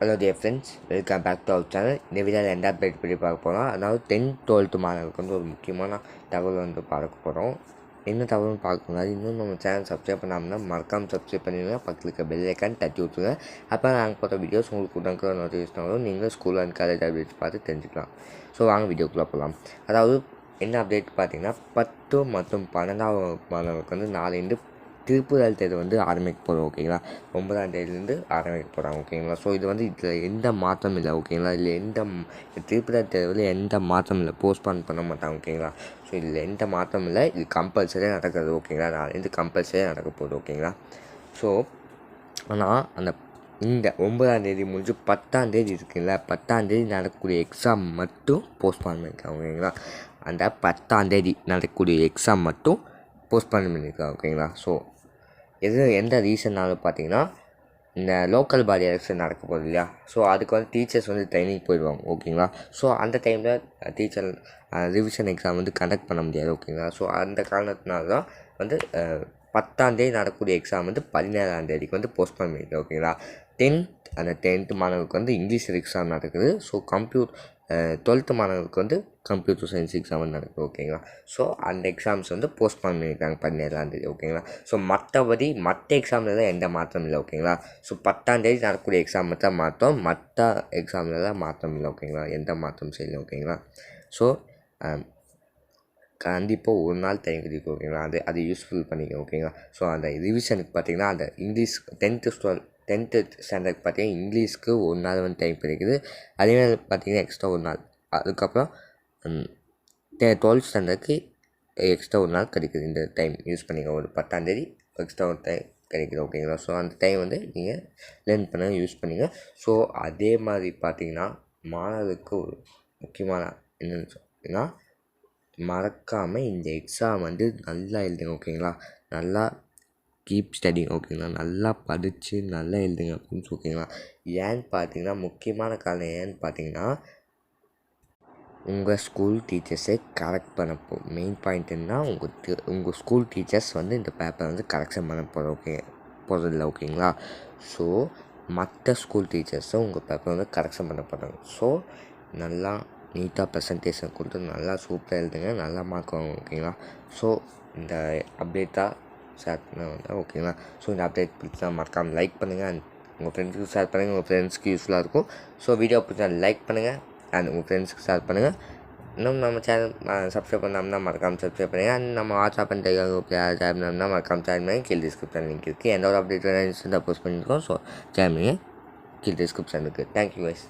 Hello dear friends, welcome back to our channel. இந்த வீடியோவில் எந்த அப்டேட் பற்றி பார்க்க போகிறோம். அதாவது 10th 12th மாணவர்களுக்கு வந்து ஒரு முக்கியமான தகவல் வந்து பார்க்க போகிறோம். என்ன தகவல்னு பார்க்கணும், இன்னும் நம்ம சேனல் சப்ஸ்கிரைப் பண்ணாமன்னா மறக்காமல் சப்ஸ்கிரைப் பண்ணிடுங்க. பக்கத்தில் இருக்க பெல் ஐக்கான் தட்டி விட்டுருங்க. அப்போ நாங்கள் போட்ட வீடியோஸ் உங்களுக்கு உடனே நோட்டிஃபிகேஷன் வரும். நீங்கள் ஸ்கூல் அண்ட் காலேஜ் அப்டேட்ஸ் பார்த்து தெரிஞ்சுக்கலாம். ஸோ வாங்க வீடியோக்குள்ளே போகலாம். அதாவது என்ன அப்டேட் பார்த்தீங்கன்னா 10 மற்றும் 12ஆம் மாணவர்களுக்கு வந்து நாளைந்து திருப்புதல் தேர்வு வந்து ஆரம்பிக்க போகிறோம். ஓகேங்களா, 9ஆம் தேதியிலேருந்து ஆரம்பிக்க போகிறாங்க. ஓகேங்களா, ஸோ இது வந்து இதில் எந்த மாற்றம் இல்லை. ஓகேங்களா, இதில் திருப்புதல் தேர்வில் எந்த மாற்றம் இல்லை, போஸ்ட்பான் பண்ண மாட்டாங்க. ஓகேங்களா, ஸோ இதில் எந்த மாற்றம் இல்லை. இது கம்பல்சரியாக நடக்கிறது. ஓகேங்களா, நாளைந்து கம்பல்சரியாக நடக்க போகுது. ஓகேங்களா, ஸோ ஆனால் இந்த 9ஆம் தேதி முடிஞ்சு 10ஆம் தேதி இருக்குல்ல, 10ஆம் தேதி நடக்கக்கூடிய எக்ஸாம் மட்டும் போஸ்ட்பான் பண்ணியிருக்காங்க. ஓகேங்களா, அந்த 10ஆம் தேதி நடக்கக்கூடிய எக்ஸாம் மட்டும் போஸ்ட்பான் பண்ணியிருக்காங்க. ஓகேங்களா, ஸோ எந்த ரீசன்னாலும் பார்த்தீங்கன்னா இந்த லோக்கல் பாடி எலெக்ஷன் நடக்க போகுது இல்லையா, ஸோ அதுக்கு வந்து டீச்சர்ஸ் வந்து ட்ரைனிங் போயிடுவாங்க. ஓகேங்களா, ஸோ அந்த டைமில் டீச்சர் ரிவிஷன் எக்ஸாம் வந்து கண்டக்ட் பண்ண முடியாது. ஓகேங்களா, ஸோ அந்த காரணத்தினால தான் வந்து 10ஆம் தேதி நடக்கக்கூடிய எக்ஸாம் வந்து 17ஆம் தேதிக்கு வந்து போஸ்ட்பான் பண்ணியிருக்கேன். ஓகேங்களா, 10th மாணவருக்கு வந்து இங்கிலீஷ் எக்ஸாம் நடக்குது. ஸோ 12th மாணவருக்கு வந்து கம்ப்யூட்டர் சயின்ஸ் எக்ஸாம் நடக்குது. ஓகேங்களா, ஸோ அந்த எக்ஸாம்ஸ் வந்து போஸ்ட்பான் பண்ணியிருக்காங்க 17ஆம் தேதி. ஓகேங்களா, ஸோ மற்றபடி மற்ற எக்ஸாமில் எந்த மாற்றம் இல்லை. ஓகேங்களா, ஸோ 10ஆம் தேதி நடக்கக்கூடிய எக்ஸாம் தான் மாற்றம், மற்ற எக்ஸாமில் மாற்றம் இல்லை. ஓகேங்களா, எந்த மாற்றம் செய்யலை. ஓகேங்களா, ஸோ கண்டிப்பாக ஒரு நாள் டைம் கிடைக்கும். ஓகேங்களா, அது யூஸ்ஃபுல் பண்ணிக்க. ஓகேங்களா, ஸோ அந்த ரிவிஷனுக்கு பார்த்தீங்கன்னா அந்த இங்கிலீஷ் 10th ஸ்டாண்டர்டுக்கு பார்த்தீங்கன்னா இங்கிலீஷ்க்கு ஒரு நாள் வந்து டைம் கிடைக்குது. அதேமாதிரி பார்த்தீங்கன்னா எக்ஸ்ட்ரா ஒரு நாள். அதுக்கப்புறம் 12th ஸ்டாண்டர்டுக்கு எக்ஸ்ட்ரா ஒரு நாள் கிடைக்குது. இந்த டைம் யூஸ் பண்ணிக்க. ஒரு 10ஆம் தேதி எக்ஸ்ட்ரா ஒரு டைம் கிடைக்குது. ஓகேங்களா, ஸோ அந்த டைம் வந்து நீங்கள் லேர்ன் பண்ண யூஸ் பண்ணிங்க. ஸோ அதே மாதிரி பார்த்தீங்கன்னா மாணவர்களுக்கு ஒரு முக்கியமான என்னென்னு சொன்னீங்கன்னா, மறக்காமல் இந்த எக்ஸாம் வந்து நல்லா எழுதுங்க. ஓகேங்களா, நல்லா கீப் ஸ்டடிங். ஓகேங்களா, நல்லா படித்து நல்லா எழுதுங்க அப்படின்னு. ஓகேங்களா, ஏன்னு பார்த்தீங்கன்னா முக்கியமான காரணம் ஏன்னு பார்த்தீங்கன்னா உங்கள் ஸ்கூல் டீச்சர்ஸை கரெக்ட் பண்ண மெயின் பாயிண்ட் என்ன, உங்கள் ஸ்கூல் டீச்சர்ஸ் வந்து இந்த பேப்பரை வந்து கரெக்ஷன் பண்ண போகிறதில்ல. ஓகேங்களா, ஸோ மற்ற ஸ்கூல் டீச்சர்ஸும் உங்கள் பேப்பரை வந்து கரெக்ஷன் பண்ண போகிறாங்க. ஸோ நல்லா நீட்டாக ப்ரெசன்டேஷன் கொடுத்து நல்லா சூப்பராக எழுதுங்க, நல்லா மார்க் வாங்க. ஓகேங்களா, ஸோ இந்த அப்டேட்டாக ஷேர் பண்ண வந்தேன். ஓகேங்களா, ஸோ இந்த அப்டேட் பிடிச்சா மறக்காமல் லைக் பண்ணுங்கள் அண்ட் உங்கள் ஃப்ரெண்ட்ஸுக்கு ஷேர் பண்ணுங்கள். உங்கள் ஃப்ரெண்ட்ஸ்க்கு யூஸ்ஃபுல்லாக இருக்கும். ஸோ வீடியோ பிடிச்சா லைக் பண்ணுங்கள் அண்ட் உங்கள் ஃப்ரெண்ட்ஸுக்கு ஷேர் பண்ணுங்கள். இன்னும் நம்ம சேனல் சப்ஸ்கிரைப் பண்ணாமல் மறக்காமல் சப்ஸ்கிரைப் பண்ணுங்கள். அண்ட் நம்ம WhatsApp and Telegram group join பண்ணோம்னா மறக்காமல் ஜாயின் பண்ணி கீழே டிஸ்கிரிப்ஷன் லிங்க் இருக்குது. எந்த ஒரு அப்டேட் வேணாலும் போஸ்ட் பண்ணியிருக்கோம். ஸோ ஜாயின் பண்ணி கீழே டிஸ்கிரிப்ஷன் இருக்குது. Thank you guys.